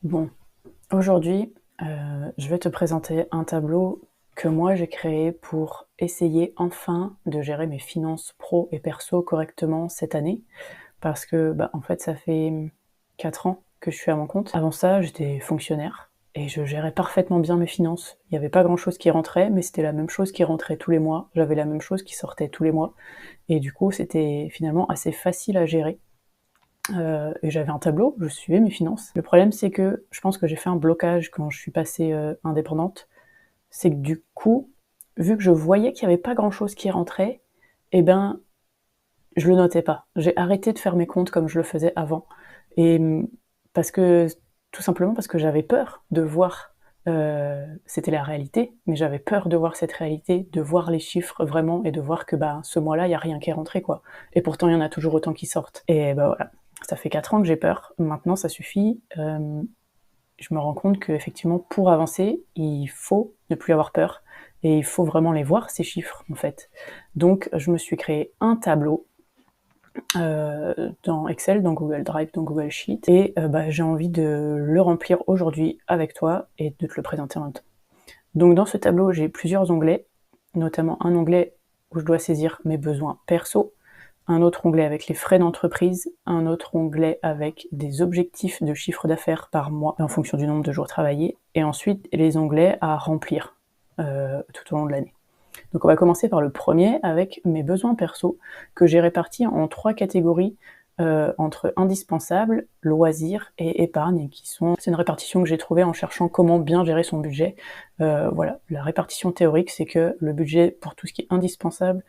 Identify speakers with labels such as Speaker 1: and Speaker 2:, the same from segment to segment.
Speaker 1: Bon, aujourd'hui, je vais te présenter un tableau que moi j'ai créé pour essayer enfin de gérer mes finances pro et perso correctement cette année. Parce que, en fait, ça fait, 4 ans que je suis à mon compte. Avant ça, j'étais fonctionnaire et je gérais parfaitement bien mes finances. Il y avait pas grand-chose qui rentrait, mais c'était la même chose qui rentrait tous les mois. J'avais la même chose qui sortait tous les mois et du coup, c'était finalement assez facile à gérer. Et j'avais un tableau, je suivais mes finances. Le problème, c'est que je pense que j'ai fait un blocage quand je suis passée, indépendante. C'est que du coup, vu que je voyais qu'il y avait pas grand-chose qui rentrait, et ben, je le notais pas. J'ai arrêté de faire mes comptes comme je le faisais avant et parce que tout simplement parce que j'avais peur de voir, c'était la réalité, mais j'avais peur de voir cette réalité, de voir les chiffres vraiment et de voir que, ce mois-là, il y a rien qui est rentré, quoi, et pourtant il y en a toujours autant qui sortent et voilà. Ça fait 4 ans que j'ai peur. Maintenant ça suffit, je me rends compte qu'effectivement pour avancer, il faut ne plus avoir peur et il faut vraiment les voir ces chiffres, en fait. Donc je me suis créé un tableau dans Excel, dans Google Drive, dans Google Sheet et j'ai envie de le remplir aujourd'hui avec toi et de te le présenter en même temps. Donc dans ce tableau, j'ai plusieurs onglets, notamment un onglet où je dois saisir mes besoins perso, un autre onglet avec les frais d'entreprise, un autre onglet avec des objectifs de chiffre d'affaires par mois en fonction du nombre de jours travaillés, et ensuite les onglets à remplir tout au long de l'année. Donc on va commencer par le premier avec mes besoins perso que j'ai répartis en 3 catégories entre indispensables, loisirs et épargne, c'est une répartition que j'ai trouvée en cherchant comment bien gérer son budget. Voilà, la répartition théorique, c'est que le budget pour tout ce qui est indispensable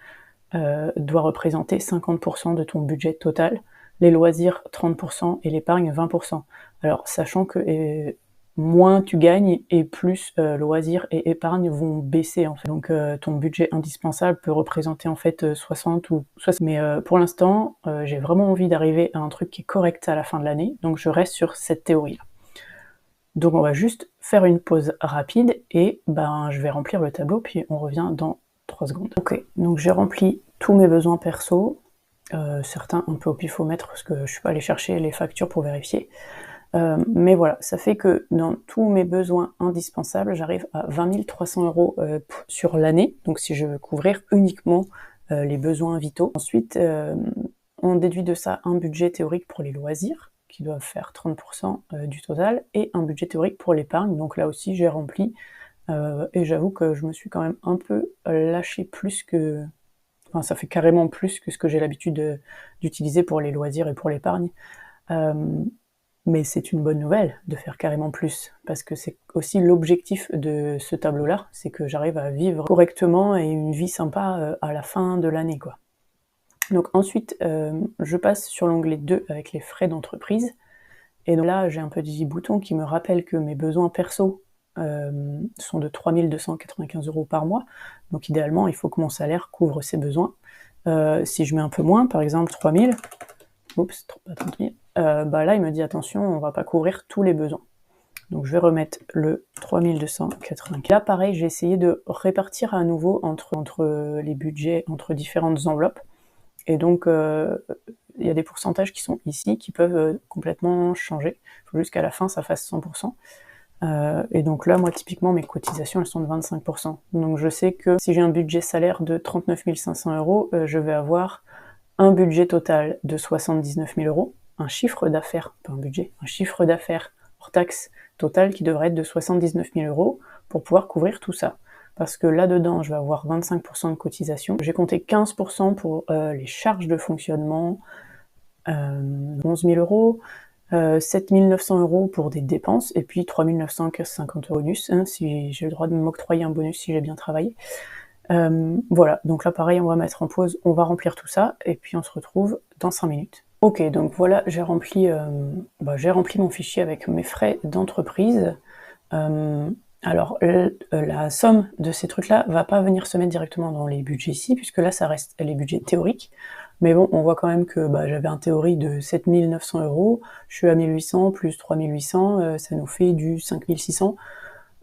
Speaker 1: doit représenter 50% de ton budget total, les loisirs 30% et l'épargne 20%. Alors sachant que moins tu gagnes et plus loisirs et épargne vont baisser en fait. Donc ton budget indispensable peut représenter en fait 60 ou 60. Mais pour l'instant, j'ai vraiment envie d'arriver à un truc qui est correct à la fin de l'année, donc je reste sur cette théorie-là. Donc on va juste faire une pause rapide et je vais remplir le tableau puis on revient dans 3 secondes. Ok, donc j'ai rempli tous mes besoins perso, certains un peu au pifomètre parce que je suis pas allée chercher les factures pour vérifier. Mais voilà, ça fait que dans tous mes besoins indispensables, j'arrive à 20 300 € sur l'année, donc si je veux couvrir uniquement les besoins vitaux. Ensuite, on déduit de ça un budget théorique pour les loisirs, qui doivent faire 30% du total, et un budget théorique pour l'épargne, donc là aussi j'ai rempli, et j'avoue que je me suis quand même un peu lâchée plus que... Enfin, ça fait carrément plus que ce que j'ai l'habitude d'utiliser pour les loisirs et pour l'épargne. Mais c'est une bonne nouvelle de faire carrément plus, parce que c'est aussi l'objectif de ce tableau-là, c'est que j'arrive à vivre correctement et une vie sympa à la fin de l'année, quoi. Donc ensuite, je passe sur l'onglet 2 avec les frais d'entreprise, et donc là, j'ai un petit bouton qui me rappelle que mes besoins perso sont de 3 295 € par mois, donc idéalement, il faut que mon salaire couvre ces besoins. Si je mets un peu moins, par exemple 3 000, oups, pas 30 000, là il me dit attention, on va pas couvrir tous les besoins. Donc je vais remettre le 3280. Là pareil, j'ai essayé de répartir à nouveau entre les budgets, entre différentes enveloppes. Et donc il y a des pourcentages qui sont ici, qui peuvent complètement changer. Il faut juste qu'à la fin ça fasse 100%. Et donc là, moi typiquement, mes cotisations elles sont de 25%. Donc je sais que si j'ai un budget salaire de 39 500 €, je vais avoir un budget total de 79 000 €, un chiffre d'affaires, pas un budget, un chiffre d'affaires hors taxe total qui devrait être de 79 000 € pour pouvoir couvrir tout ça. Parce que là-dedans, je vais avoir 25% de cotisation. J'ai compté 15% pour les charges de fonctionnement, 11 000 €, 7 900 € pour des dépenses, et puis 3 950 € bonus, si j'ai le droit de m'octroyer un bonus si j'ai bien travaillé. Voilà, donc là pareil, on va mettre en pause, on va remplir tout ça, et puis on se retrouve dans 5 minutes. Ok, donc voilà, j'ai rempli mon fichier avec mes frais d'entreprise. Alors, la somme de ces trucs-là va pas venir se mettre directement dans les budgets ici, puisque là ça reste les budgets théoriques. Mais bon, on voit quand même que j'avais un théorie de 7 900 €, je suis à 1 800 plus 3 800, ça nous fait du 5 600.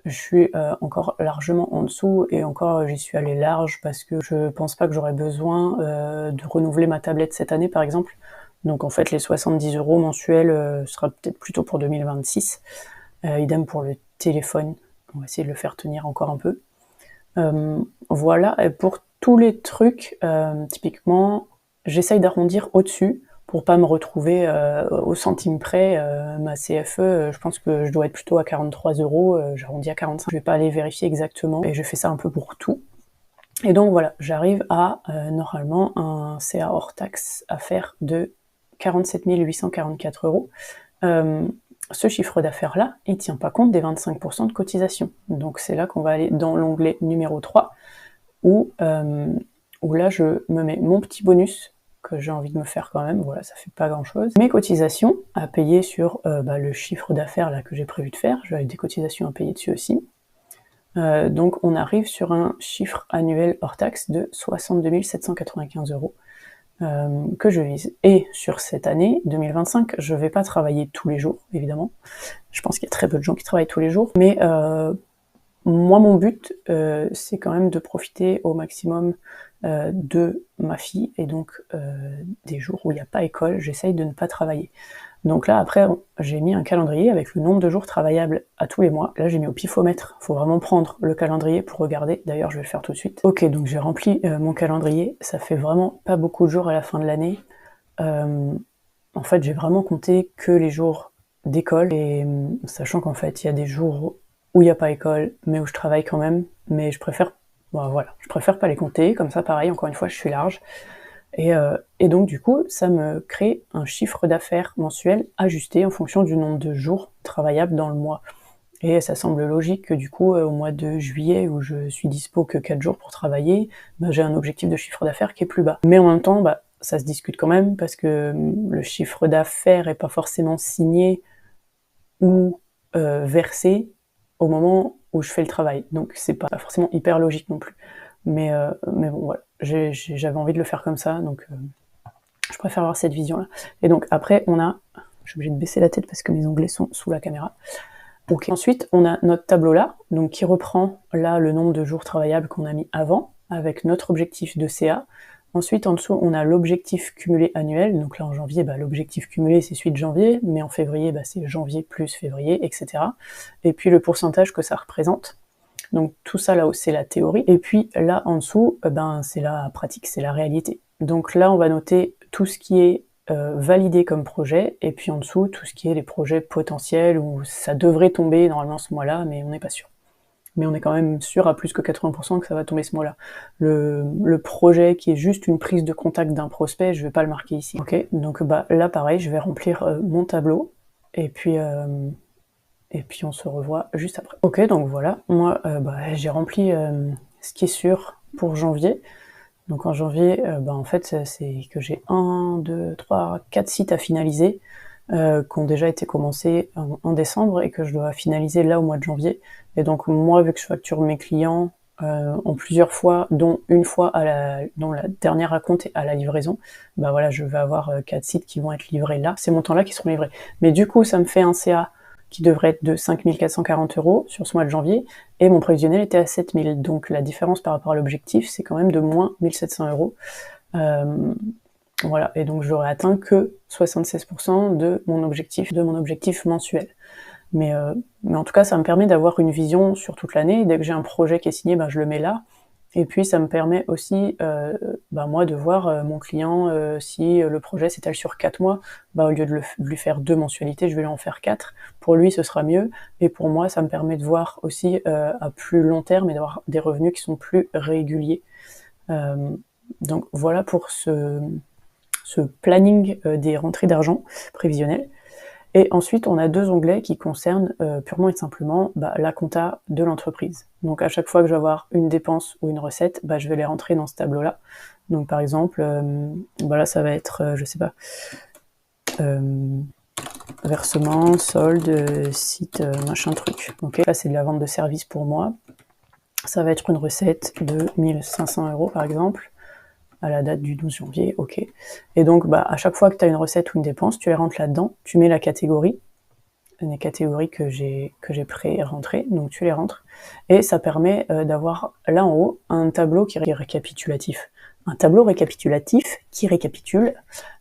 Speaker 1: Je suis encore largement en dessous, et encore j'y suis allée large parce que je pense pas que j'aurais besoin de renouveler ma tablette cette année par exemple. Donc en fait les 70 € mensuels sera peut-être plutôt pour 2026. idem pour le téléphone, on va essayer de le faire tenir encore un peu. Voilà, et pour tous les trucs, typiquement, j'essaye d'arrondir au-dessus pour pas me retrouver au centime près. Ma CFE, je pense que je dois être plutôt à 43 €, j'arrondis à 45. Je vais pas aller vérifier exactement, et je fais ça un peu pour tout. Et donc voilà, j'arrive à normalement un CA hors taxe à faire de 47 844 €. Ce chiffre d'affaires-là, il tient pas compte des 25% de cotisation. Donc c'est là qu'on va aller dans l'onglet numéro 3, où là je me mets mon petit bonus que j'ai envie de me faire quand même, voilà, ça fait pas grand-chose. Mes cotisations à payer sur le chiffre d'affaires là que j'ai prévu de faire, j'ai des cotisations à payer dessus aussi. Donc on arrive sur un chiffre annuel hors taxe de 62 795 € que je vise. Et sur cette année 2025, je vais pas travailler tous les jours, évidemment. Je pense qu'il y a très peu de gens qui travaillent tous les jours, mais moi, mon but, c'est quand même de profiter au maximum de ma fille, et donc des jours où il n'y a pas école, j'essaye de ne pas travailler. Donc là, après, j'ai mis un calendrier avec le nombre de jours travaillables à tous les mois. Là, j'ai mis au pifomètre. Faut vraiment prendre le calendrier pour regarder. D'ailleurs, je vais le faire tout de suite. Ok, donc j'ai rempli mon calendrier. Ça fait vraiment pas beaucoup de jours à la fin de l'année. En fait, j'ai vraiment compté que les jours d'école, et sachant qu'en fait, il y a des jours où il n'y a pas école, mais où je travaille quand même. Mais je préfère, je préfère pas les compter. Comme ça, pareil, encore une fois, je suis large. Et donc du coup, ça me crée un chiffre d'affaires mensuel ajusté en fonction du nombre de jours travaillables dans le mois. Et ça semble logique que du coup, au mois de juillet, où je suis dispo que 4 jours pour travailler, j'ai un objectif de chiffre d'affaires qui est plus bas. Mais en même temps, ça se discute quand même, parce que le chiffre d'affaires est pas forcément signé ou versé au moment où je fais le travail. Donc c'est pas forcément hyper logique non plus. Mais bon, voilà, j'avais envie de le faire comme ça, donc je préfère avoir cette vision-là. Et donc après, je suis obligée de baisser la tête parce que mes onglets sont sous la caméra. Ok. Ensuite, on a notre tableau là, donc qui reprend là le nombre de jours travaillables qu'on a mis avant, avec notre objectif de CA. Ensuite, en dessous, on a l'objectif cumulé annuel. Donc là, en janvier, l'objectif cumulé, c'est celui de janvier, mais en février, c'est janvier plus février, etc. Et puis le pourcentage que ça représente. Donc tout ça là-haut, c'est la théorie. Et puis là en dessous, c'est la pratique, c'est la réalité. Donc là, on va noter tout ce qui est validé comme projet, et puis en dessous, tout ce qui est les projets potentiels, où ça devrait tomber normalement ce mois-là, mais on n'est pas sûr. Mais on est quand même sûr à plus que 80% que ça va tomber ce mois-là. Le projet qui est juste une prise de contact d'un prospect, je vais pas le marquer ici. Ok, donc là pareil, je vais remplir mon tableau, et puis on se revoit juste après. Ok, donc voilà, moi j'ai rempli ce qui est sûr pour janvier. Donc en janvier, en fait, c'est que j'ai 1, 2, 3, 4 sites à finaliser, qui ont déjà été commencés en décembre, et que je dois finaliser là au mois de janvier. Et donc moi, vu que je facture mes clients en plusieurs fois, dont une fois dont la dernière raconte à la livraison, voilà, je vais avoir 4 sites qui vont être livrés là, ces montants-là qui seront livrés. Mais du coup, ça me fait un CA qui devrait être de 5 440 € sur ce mois de janvier, et mon prévisionnel était à 7 000. Donc la différence par rapport à l'objectif, c'est quand même de moins 1 700 €. Voilà, et donc j'aurais atteint que 76% de mon objectif mensuel. Mais en tout cas, ça me permet d'avoir une vision sur toute l'année. Dès que j'ai un projet qui est signé, je le mets là. Et puis ça me permet aussi, moi, de voir mon client, si le projet s'étale sur 4 mois, au lieu de lui faire 2 mensualités, je vais lui en faire 4. Pour lui, ce sera mieux. Et pour moi, ça me permet de voir aussi à plus long terme, et d'avoir des revenus qui sont plus réguliers. Donc voilà pour ce planning des rentrées d'argent prévisionnelles. Et ensuite, on a 2 onglets qui concernent purement et simplement la compta de l'entreprise. Donc à chaque fois que je vais avoir une dépense ou une recette, je vais les rentrer dans ce tableau-là. Donc par exemple, là ça va être, je sais pas, versement, solde, site, machin truc. Ok, là c'est de la vente de service pour moi. Ça va être une recette de 1 500 € par exemple, à la date du 12 janvier, ok. Et donc, à chaque fois que tu as une recette ou une dépense, tu les rentres là-dedans, tu mets la catégorie, les catégories que j'ai pré-rentrées, donc tu les rentres, et ça permet d'avoir là en haut un tableau qui est récapitulatif. un tableau récapitulatif qui récapitule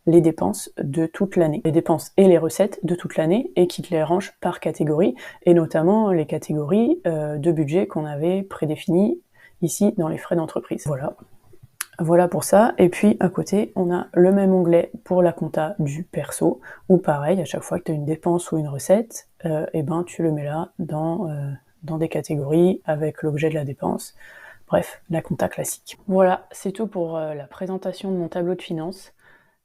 Speaker 1: les dépenses de toute l'année, les dépenses et les recettes de toute l'année, et qui te les range par catégorie, et notamment les catégories de budget qu'on avait prédéfinies ici dans les frais d'entreprise. Voilà pour ça. Et puis à côté, on a le même onglet pour la compta du perso, où pareil, à chaque fois que tu as une dépense ou une recette, et ben tu le mets là dans des catégories avec l'objet de la dépense. Bref, la compta classique. Voilà, c'est tout pour la présentation de mon tableau de finances.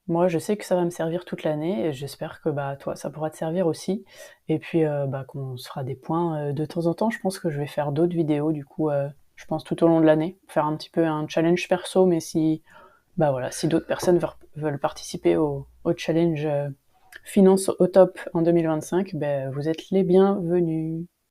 Speaker 1: Moi, je sais que ça va me servir toute l'année et j'espère que toi, ça pourra te servir aussi. Et puis, qu'on se fera des points de temps en temps. Je pense que je vais faire d'autres vidéos, du coup, je pense tout au long de l'année, faire un petit peu un challenge perso, mais si d'autres personnes veulent participer au challenge finance au top en 2025, vous êtes les bienvenus.